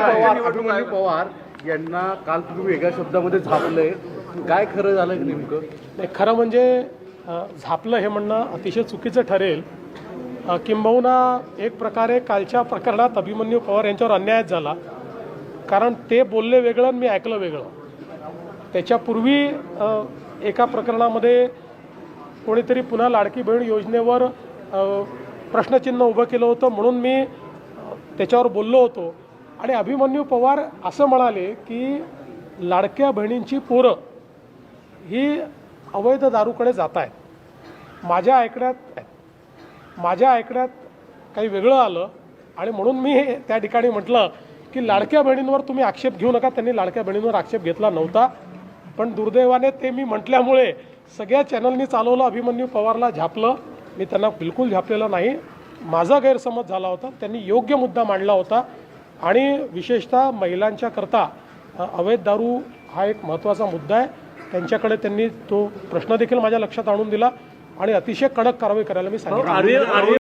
अभिमन्यू पवार यांना काल तुम्ही वेगळ्या शब्दामध्ये झापलंय, काय खरं झालं नेमकं? नाही, खरं म्हणजे झापलं हे म्हणणं अतिशय चुकीचं ठरेल. किंबहुना एक प्रकारे कालच्या प्रकरणात अभिमन्यू पवार यांच्यावर अन्यायच झाला, कारण ते बोलले वेगळं आणि मी ऐकलं वेगळं. त्याच्यापूर्वी एका प्रकरणामध्ये कोणीतरी पुन्हा लाडकी बहीण योजनेवर प्रश्नचिन्ह उभं केलं होतं, म्हणून मी त्याच्यावर बोललो होतो. आणि अभिमन्यू पवार असं म्हणाले की लाडक्या बहिणींची पोरं ही अवैध दारूकडे जात आहेत. माझ्या ऐकण्यात काही वेगळं आलं आणि म्हणून मी त्या ठिकाणी म्हटलं की लाडक्या बहिणींवर तुम्ही आक्षेप घेऊ नका. त्यांनी लाडक्या बहिणींवर आक्षेप घेतला नव्हता, पण दुर्दैवाने ते मी म्हटल्यामुळे सगळ्या चॅनलनी चालवलं, अभिमन्यू पवारला झापलं. मी त्यांना बिलकुल झापलेलं नाही. माझा गैरसमज झाला होता, त्यांनी योग्य मुद्दा मांडला होता. आणि विशेषतः महिलांच्या करता अवैध दारू हा एक महत्त्वाचा मुद्दा आहे. त्यांच्याकडे त्यांनी तो प्रश्न देखील माझ्या लक्षात आणून दिला आणि अतिशय कडक कारवाई करायला मी सांगितलं.